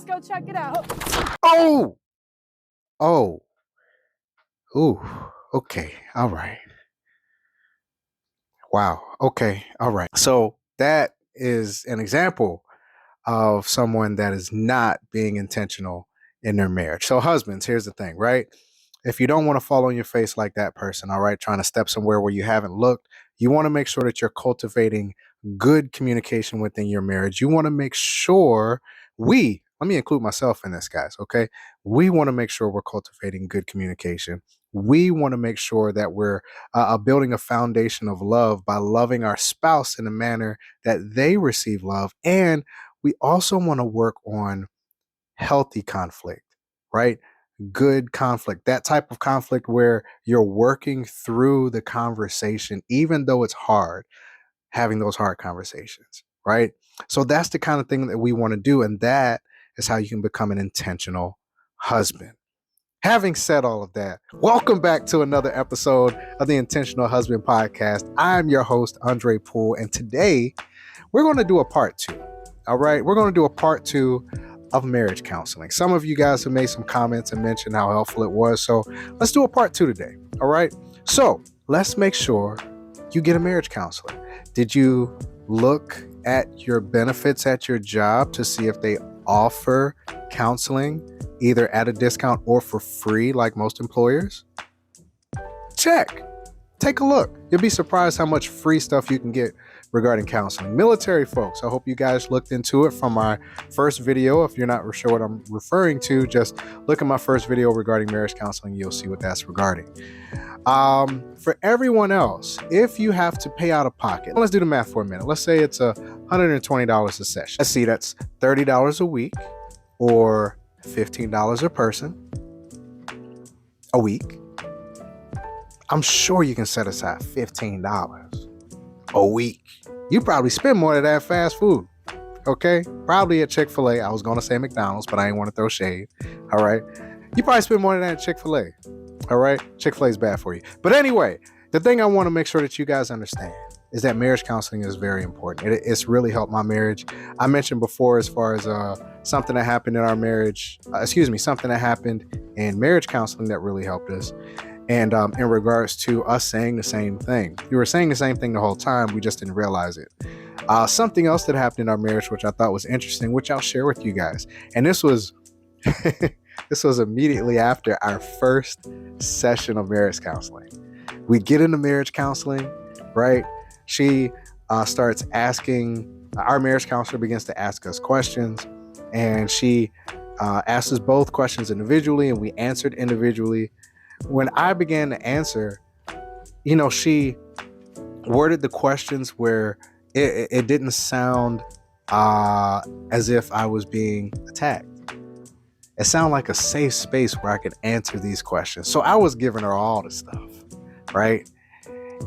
Let's go check it out. Oh! Oh. Ooh. Okay. All right. Wow. Okay. All right. So that is an example of someone that is not being intentional in their marriage. So, husbands, here's the thing, right? If you don't want to fall on your face like that person, all right, trying to step somewhere where you haven't looked, you want to make sure that you're cultivating good communication within your marriage. You want to make sure let me include myself in this, guys, okay? We want to make sure we're cultivating good communication. We want to make sure that we're building a foundation of love by loving our spouse in a manner that they receive love. And we also want to work on healthy conflict, right? Good conflict, that type of conflict where you're working through the conversation, even though it's hard, having those hard conversations, right? So that's the kind of thing that we want to do. And that is how you can become an intentional husband. Having said all of that, welcome back to another episode of the Intentional Husband Podcast. I'm your host, Andre Poole, and today we're going to do a part 2. All right, we're going to do a part 2 of marriage counseling. Some of you guys have made some comments and mentioned how helpful it was. So let's do a part 2 today. All right. So let's make sure you get a marriage counselor. Did you look at your benefits at your job to see if they offer counseling either at a discount or for free like most employers? Check. Take a look. You'll be surprised how much free stuff you can get regarding counseling. Military folks, I hope you guys looked into it from my first video. If you're not sure what I'm referring to, just look at my first video regarding marriage counseling. You'll see what that's regarding. For everyone else, if you have to pay out of pocket, let's do the math for a minute. Let's say it's $120 a session. Let's see, that's $30 a week or $15 a person a week. I'm sure you can set aside $15 a week. You probably spend more of that fast food. Okay? Probably at Chick-fil-A. I was going to say McDonald's, but I ain't want to throw shade. All right? You probably spend more than that at Chick-fil-A. All right? Chick-fil-A is bad for you. But anyway, the thing I want to make sure that you guys understand is that marriage counseling is very important. It's really helped my marriage. I mentioned before as far as something that happened in our marriage, something that happened in marriage counseling that really helped us. And in regards to us saying the same thing, we were saying the same thing the whole time. We just didn't realize it. Something else that happened in our marriage, which I thought was interesting, which I'll share with you guys. And this was this was immediately after our first session of marriage counseling. We get into marriage counseling, right? She starts asking, our marriage counselor begins to ask us questions, and she asked us both questions individually, and we answered individually. When I began to answer, she worded the questions where it didn't sound as if I was being attacked. It sounded like a safe space where I could answer these questions. So I was giving her all the stuff, right?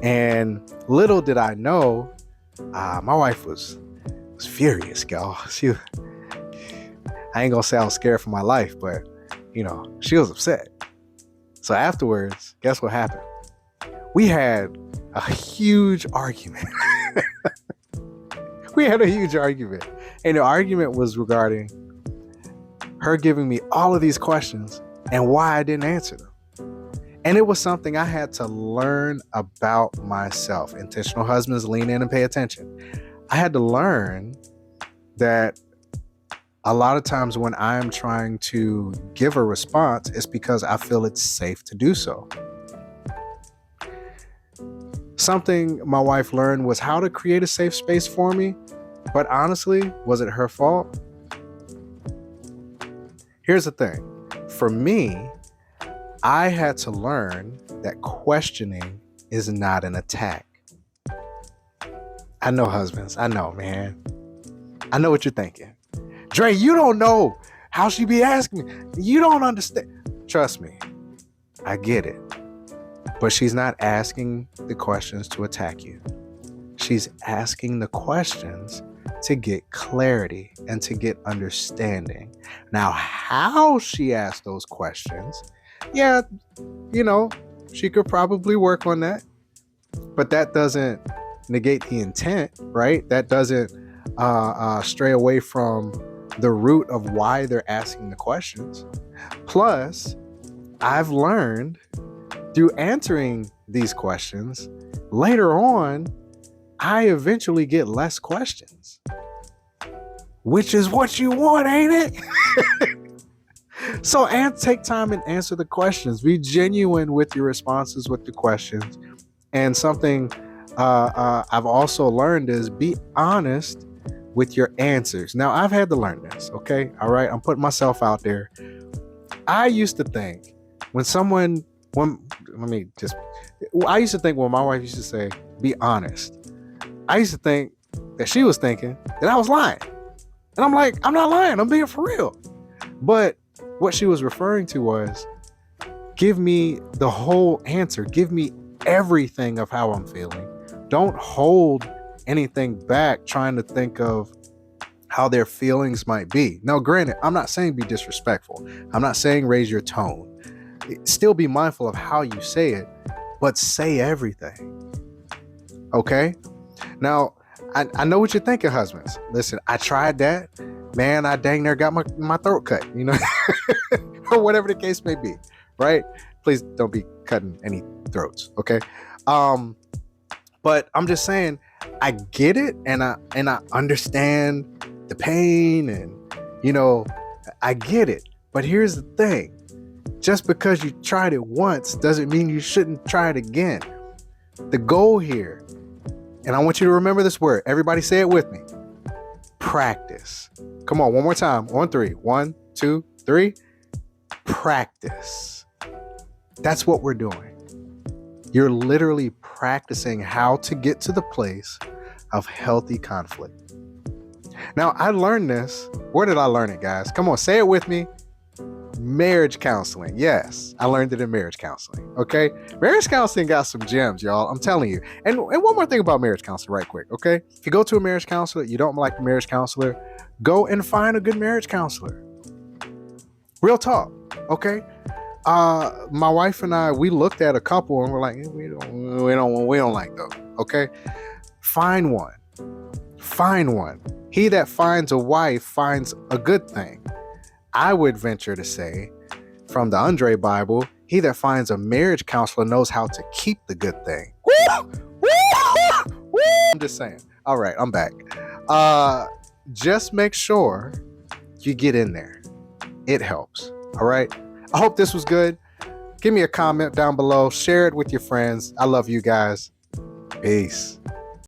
And little did I know, my wife was furious, y'all. I ain't gonna say I was scared for my life, but she was upset. So afterwards, guess what happened? We had a huge argument. And the argument was regarding her giving me all of these questions and why I didn't answer them. And it was something I had to learn about myself. Intentional husbands, lean in and pay attention. I had to learn that a lot of times when I'm trying to give a response, it's because I feel it's safe to do so. Something my wife learned was how to create a safe space for me. But honestly, was it her fault? Here's the thing. For me, I had to learn that questioning is not an attack. I know, husbands. I know, man. I know what you're thinking. Dre, you don't know how she be asking me. You don't understand. Trust me, I get it. But she's not asking the questions to attack you. She's asking the questions to get clarity and to get understanding. Now, how she asked those questions, she could probably work on that. But that doesn't negate the intent, right? That doesn't stray away from the root of why they're asking the questions. Plus, I've learned through answering these questions, later on, I eventually get less questions, which is what you want, ain't it? So, take time and answer the questions. Be genuine with your responses with the questions. And something I've also learned is be honest with your answers. Now, I've had to learn this, okay? All right, I'm putting myself out there. I used to think I used to think when my wife used to say, be honest, I used to think that she was thinking that I was lying. And I'm like, I'm not lying, I'm being for real. But what she was referring to was, give me the whole answer. Give me everything of how I'm feeling. Don't hold anything back trying to think of how their feelings might be. Now, granted, I'm not saying be disrespectful. I'm not saying raise your tone. Still be mindful of how you say it, but say everything. Okay? Now, I know what you're thinking, husbands. Listen, I tried that. Man, I dang near got my throat cut, or whatever the case may be, right? Please don't be cutting any throats, okay? But I'm just saying, I get it, and I understand the pain, and I get it. But here's the thing: just because you tried it once doesn't mean you shouldn't try it again. The goal here, and I want you to remember this word. Everybody say it with me. Practice. Come on, one more time. On 3. 1, 2, 3. Practice. That's what we're doing. You're literally practicing how to get to the place of healthy conflict. Now, I learned this. Where did I learn it, guys? Come on, say it with me. Marriage counseling. Yes, I learned it in marriage counseling. Okay, marriage counseling got some gems, y'all. I'm telling you. And one more thing about marriage counseling, right quick. Okay, if you go to a marriage counselor, you don't like the marriage counselor, go and find a good marriage counselor. Real talk. Okay. My wife and I, we looked at a couple and we're like, we don't like those. Okay, find one. He that finds a wife finds a good thing. I would venture to say, from the Andre Bible, he that finds a marriage counselor knows how to keep the good thing. I'm just saying. All right, I'm back. Just make sure you get in there. It helps. All right. I hope this was good. Give me a comment down below. Share it with your friends. I love you guys. Peace.